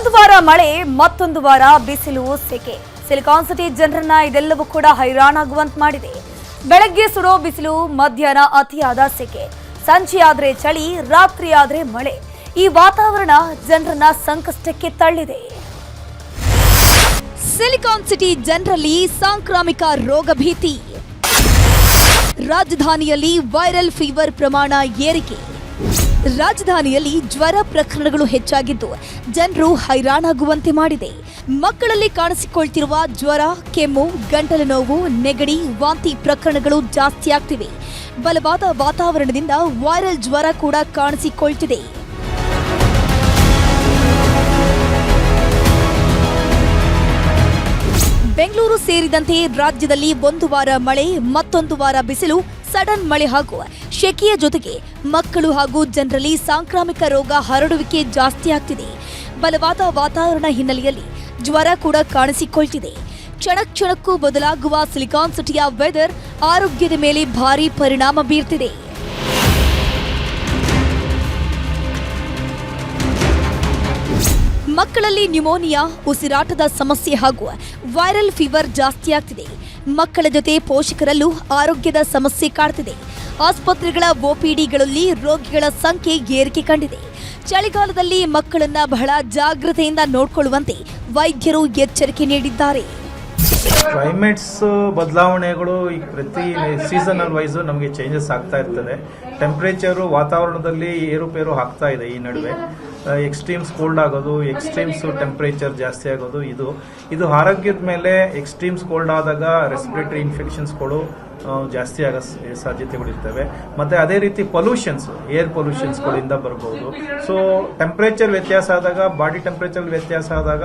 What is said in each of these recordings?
ಒಂದು ವಾರ ಮಳೆ, ಮತ್ತೊಂದು ವಾರ ಬಿಸಿಲು, ಸೆಕೆ. ಸಿಲಿಕಾನ್ ಸಿಟಿ ಜನರನ್ನ ಇದೆಲ್ಲವೂ ಕೂಡ ಹೈರಾಣಾಗುವಂತೆ ಮಾಡಿದೆ. ಬೆಳಗ್ಗೆ ಸುಡೋ ಬಿಸಿಲು, ಮಧ್ಯಾಹ್ನ ಅತಿಯಾದ ಸೆಕೆ, ಸಂಜೆಯಾದ್ರೆ ಚಳಿ, ರಾತ್ರಿ ಆದ್ರೆ ಮಳೆ. ಈ ವಾತಾವರಣ ಜನರನ್ನ ಸಂಕಷ್ಟಕ್ಕೆ ತಳ್ಳಿದೆ. ಸಿಲಿಕಾನ್ ಸಿಟಿ ಜನರಲ್ಲಿ ಸಾಂಕ್ರಾಮಿಕ ರೋಗ ಭೀತಿ. ರಾಜಧಾನಿಯಲ್ಲಿ ವೈರಲ್ ಫೀವರ್ ಪ್ರಮಾಣ ಏರಿಕೆ. ರಾಜಧಾನಿಯಲ್ಲಿ ಜ್ವರ ಪ್ರಕರಣಗಳು ಹೆಚ್ಚಾಗಿದ್ದು ಜನರು ಹೈರಾಣಾಗುವಂತೆ ಮಾಡಿದೆ. ಮಕ್ಕಳಲ್ಲಿ ಕಾಣಿಸಿಕೊಳ್ತಿರುವ ಜ್ವರ, ಕೆಮ್ಮು, ಗಂಟಲು ನೋವು, ನೆಗಡಿ, ವಾಂತಿ ಪ್ರಕರಣಗಳು ಜಾಸ್ತಿ ಆಗ್ತಿವೆ. ಬಲವಾದ ವಾತಾವರಣದಿಂದ ವೈರಲ್ ಜ್ವರ ಕೂಡ ಕಾಣಿಸಿಕೊಳ್ತಿದೆ. ಬೆಂಗಳೂರು ಸೇರಿದಂತೆ ರಾಜ್ಯದಲ್ಲಿ ಒಂದು ವಾರ ಮಳೆ, ಮತ್ತೊಂದು ವಾರ ಬಿಸಿಲು, ಸಡನ್ ಮಳೆ ಹಾಗೂ ಶೆಕೆಯ ಜೊತೆಗೆ ಮಕ್ಕಳು ಹಾಗೂ ಜನರಲ್ಲಿ ಸಾಂಕ್ರಾಮಿಕ ರೋಗ ಹರಡುವಿಕೆ ಜಾಸ್ತಿ ಆಗ್ತಿದೆ. ಬಲವಾದ ವಾತಾವರಣ ಹಿನ್ನೆಲೆಯಲ್ಲಿ ಜ್ವರ ಕೂಡ ಕಾಣಿಸಿಕೊಳ್ತಿದೆ. ಕ್ಷಣಕ್ಕೂ ಬದಲಾಗುವ ಸಿಲಿಕಾನ್ ಸಿಟಿಯ ವೆದರ್ ಆರೋಗ್ಯದ ಮೇಲೆ ಭಾರೀ ಪರಿಣಾಮ ಬೀರ್ತಿದೆ. ಮಕ್ಕಳಲ್ಲಿ ನ್ಯೂಮೋನಿಯಾ, ಉಸಿರಾಟದ ಸಮಸ್ಯೆ ಹಾಗೂ ವೈರಲ್ ಫೀವರ್ ಜಾಸ್ತಿ ಆಗ್ತಿದೆ. ಮಕ್ಕಳ ಜೊತೆ ಪೋಷಕರಲ್ಲೂ ಆರೋಗ್ಯದ ಸಮಸ್ಯೆ ಕಾಡ್ತಿದೆ. ಆಸ್ಪತ್ರೆಗಳ ಒಪಿಡಿಗಳಲ್ಲಿ ರೋಗಿಗಳ ಸಂಖ್ಯೆ ಏರಿಕೆ ಕಂಡಿದೆ. ಚಳಿಗಾಲದಲ್ಲಿ ಮಕ್ಕಳನ್ನ ಬಹಳ ಜಾಗೃತೆಯಿಂದ ನೋಡಿಕೊಳ್ಳುವಂತೆ ವೈದ್ಯರು ಎಚ್ಚರಿಕೆ ನೀಡಿದ್ದಾರೆ. ಕ್ಲೈಮೇಟ್ಸ್ ಬದಲಾವಣೆಗಳು ಈಗ ಪ್ರತಿ ಸೀಸನಲ್ ವೈಸ್ ನಮಗೆ ಚೇಂಜಸ್ ಆಗ್ತಾ ಇರ್ತದೆ. ಟೆಂಪರೇಚರು ವಾತಾವರಣದಲ್ಲಿ ಏರುಪೇರು ಆಗ್ತಾ ಇದೆ. ಈ ನಡುವೆ ಎಕ್ಸ್ಟ್ರೀಮ್ಸ್ ಕೋಲ್ಡ್ ಆಗೋದು, ಎಕ್ಸ್ಟ್ರೀಮ್ಸ್ ಟೆಂಪರೇಚರ್ ಜಾಸ್ತಿ ಆಗೋದು, ಇದು ಆರೋಗ್ಯದ ಮೇಲೆ ಎಕ್ಸ್ಟ್ರೀಮ್ಸ್ ಕೋಲ್ಡ್ ಆದಾಗ ರೆಸ್ಪಿರೇಟರಿ ಇನ್ಫೆಕ್ಷನ್ಸ್ಗಳು ಜಾಸ್ತಿ ಆಗೋ ಸಾಧ್ಯತೆಗಳಿರ್ತವೆ. ಮತ್ತೆ ಅದೇ ರೀತಿ ಪೊಲ್ಯೂಷನ್ಸ್, ಏರ್ ಪೊಲ್ಯೂಷನ್ಸ್ಗಳಿಂದ ಬರಬಹುದು. ಸೊ ಟೆಂಪರೇಚರ್ ವ್ಯತ್ಯಾಸ ಆದಾಗ, ಬಾಡಿ ಟೆಂಪರೇಚರ್ ವ್ಯತ್ಯಾಸ ಆದಾಗ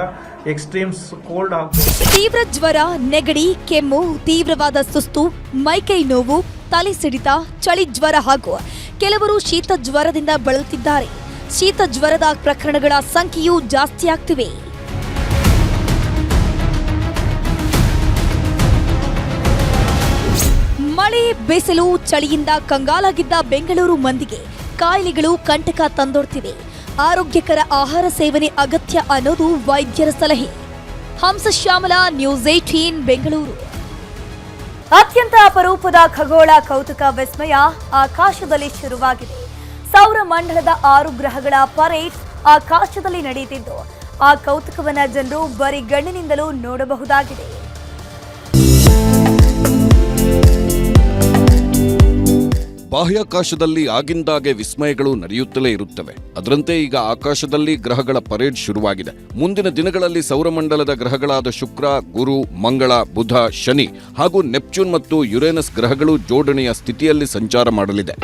ಎಕ್ಸ್ಟ್ರೀಮ್ಸ್ ಕೋಲ್ಡ್ ಆಗಬಹುದು. ತೀವ್ರ ಜ್ವರ, ನೆಗಡಿ, ಕೆಮ್ಮು, ತೀವ್ರವಾದ ಸುಸ್ತು, ಮೈಕೈ ನೋವು, ತಲೆ ಸಿಡಿತ, ಚಳಿ ಜ್ವರ ಹಾಗೂ ಕೆಲವರು ಶೀತ ಜ್ವರದಿಂದ ಬಳಲುತ್ತಿದ್ದಾರೆ. ಶೀತ ಜ್ವರದ ಪ್ರಕರಣಗಳ ಸಂಖ್ಯೆಯೂ ಜಾಸ್ತಿ ಆಗ್ತಿವೆ. ಮಳೆ, ಬಿಸಿಲು, ಚಳಿಯಿಂದ ಕಂಗಾಲಾಗಿದ್ದ ಬೆಂಗಳೂರು ಮಂದಿಗೆ ಕಾಯಿಲೆಗಳು ಕಂಟಕ ತಂದೊಡ್ತಿವೆ. ಆರೋಗ್ಯಕರ ಆಹಾರ ಸೇವನೆ ಅಗತ್ಯ ಅನ್ನೋದು ವೈದ್ಯರ ಸಲಹೆ. ಹಂಸಶ್ಯಾಮಲಾ, ನ್ಯೂಸ್ 18 ಬೆಂಗಳೂರು. ಅತ್ಯಂತ ಅಪರೂಪದ ಖಗೋಳ ಕೌತುಕ ವಿಸ್ಮಯ ಆಕಾಶದಲ್ಲಿ ಶುರುವಾಗಿದೆ. ಸೌರಮಂಡಲದ 6 ಗ್ರಹಗಳ ಪರೇಡ್ ಆಕಾಶದಲ್ಲಿ ನಡೆಯುತ್ತಿದ್ದು ಆ ಕೌತುಕವನ್ನ ಜನರು ಬರಿಗಣ್ಣಿನಿಂದಲೂ ನೋಡಬಹುದಾಗಿದೆ. ಬಾಹ್ಯಾಕಾಶದಲ್ಲಿ ಆಗಿಂದಾಗೆ ವಿಸ್ಮಯಗಳು ನಡೆಯುತ್ತಲೇ ಇರುತ್ತವೆ. ಅದರಂತೆ ಈಗ ಆಕಾಶದಲ್ಲಿ ಗ್ರಹಗಳ ಪರೇಡ್ ಶುರುವಾಗಿದೆ. ಮುಂದಿನ ದಿನಗಳಲ್ಲಿ ಸೌರಮಂಡಲದ ಗ್ರಹಗಳಾದ ಶುಕ್ರ, ಗುರು, ಮಂಗಳ, ಬುಧ, ಶನಿ ಹಾಗೂ ನೆಪ್ಚೂನ್ ಮತ್ತು ಯುರೇನಸ್ ಗ್ರಹಗಳು ಜೋಡಣೆಯ ಸ್ಥಿತಿಯಲ್ಲಿ ಸಂಚಾರ ಮಾಡಲಿದೆ.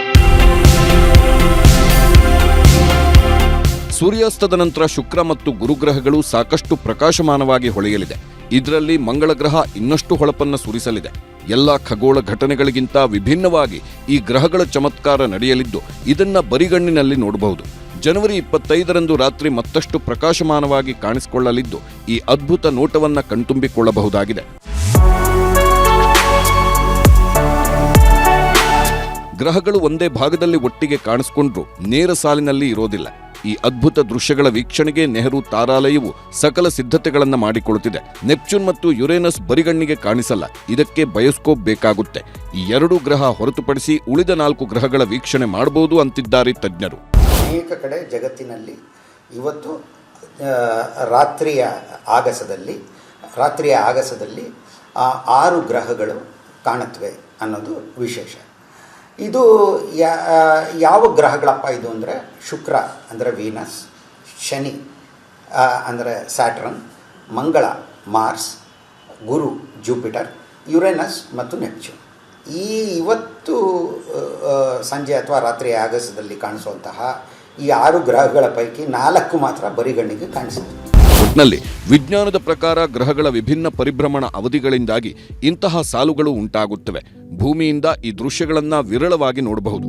ಸೂರ್ಯಾಸ್ತದ ನಂತರ ಶುಕ್ರ ಮತ್ತು ಗುರುಗ್ರಹಗಳು ಸಾಕಷ್ಟು ಪ್ರಕಾಶಮಾನವಾಗಿ ಹೊಳೆಯಲಿದೆ. ಇದರಲ್ಲಿ ಮಂಗಳ ಗ್ರಹ ಇನ್ನಷ್ಟು ಹೊಳಪನ್ನು ಸುರಿಸಲಿದೆ. ಎಲ್ಲ ಖಗೋಳ ಘಟನೆಗಳಿಗಿಂತ ವಿಭಿನ್ನವಾಗಿ ಈ ಗ್ರಹಗಳ ಚಮತ್ಕಾರ ನಡೆಯಲಿದ್ದು ಇದನ್ನ ಬರಿಗಣ್ಣಿನಲ್ಲಿ ನೋಡಬಹುದು. ಜನವರಿ 25ರಂದು ರಾತ್ರಿ ಮತ್ತಷ್ಟು ಪ್ರಕಾಶಮಾನವಾಗಿ ಕಾಣಿಸಿಕೊಳ್ಳಲಿದ್ದು ಈ ಅದ್ಭುತ ನೋಟವನ್ನ ಕಣ್ತುಂಬಿಕೊಳ್ಳಬಹುದಾಗಿದೆ. ಗ್ರಹಗಳು ಒಂದೇ ಭಾಗದಲ್ಲಿ ಒಟ್ಟಿಗೆ ಕಾಣಿಸಿಕೊಂಡ್ರೂ ನೇರ ಸಾಲಿನಲ್ಲಿ ಇರೋದಿಲ್ಲ. ಈ ಅದ್ಭುತ ದೃಶ್ಯಗಳ ವೀಕ್ಷಣೆಗೆ ನೆಹರು ತಾರಾಲಯವು ಸಕಲ ಸಿದ್ಧತೆಗಳನ್ನು ಮಾಡಿಕೊಳ್ಳುತ್ತಿದೆ. ನೆಪ್ಚೂನ್ ಮತ್ತು ಯುರೇನಸ್ ಬರಿಗಣ್ಣಿಗೆ ಕಾಣಿಸಲ್ಲ. ಇದಕ್ಕೆ ಬಯೋಸ್ಕೋಪ್ ಬೇಕಾಗುತ್ತೆ. ಈ 2 ಗ್ರಹ ಹೊರತುಪಡಿಸಿ ಉಳಿದ 4 ಗ್ರಹಗಳ ವೀಕ್ಷಣೆ ಮಾಡಬಹುದು ಅಂತಿದ್ದಾರೆ ತಜ್ಞರು. ಅನೇಕ ಕಡೆ ಜಗತ್ತಿನಲ್ಲಿ ಇವತ್ತು ರಾತ್ರಿಯ ಆಗಸದಲ್ಲಿ 6 ಗ್ರಹಗಳು ಕಾಣುತ್ತವೆ ಅನ್ನೋದು ವಿಶೇಷ. ಇದು ಯಾವ ಗ್ರಹಗಳಪ್ಪ ಇದು ಅಂದರೆ ಶುಕ್ರ ಅಂದರೆ ವೀನಸ್, ಶನಿ ಅಂದರೆ ಸ್ಯಾಟರ್ನ್, ಮಂಗಳ ಮಾರ್ಸ್, ಗುರು ಜುಪಿಟರ್, ಯುರೇನಸ್ ಮತ್ತು ನೆಪ್ಚೂನ್. ಇವತ್ತು ಸಂಜೆ ಅಥವಾ ರಾತ್ರಿಯ ಆಗಸದಲ್ಲಿ ಕಾಣಿಸುವಂತಹ ಈ 6 ಗ್ರಹಗಳ ಪೈಕಿ 4 ಮಾತ್ರ ಬರಿಗಣ್ಣಿಗೆ ಕಾಣಿಸುತ್ತೆ. ಒಟ್ನಲ್ಲಿ ವಿಜ್ಞಾನದ ಪ್ರಕಾರ ಗ್ರಹಗಳ ವಿಭಿನ್ನ ಪರಿಭ್ರಮಣ ಅವಧಿಗಳಿಂದಾಗಿ ಇಂತಹ ಸಾಲುಗಳು ಉಂಟಾಗುತ್ತವೆ. ಭೂಮಿಯಿಂದ ಈ ದೃಶ್ಯಗಳನ್ನ ವಿರಳವಾಗಿ ನೋಡಬಹುದು.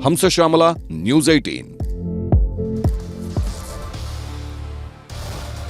ಹಂಸಶ್ಯಾಮಲಾ, ನ್ಯೂಸ್ 18.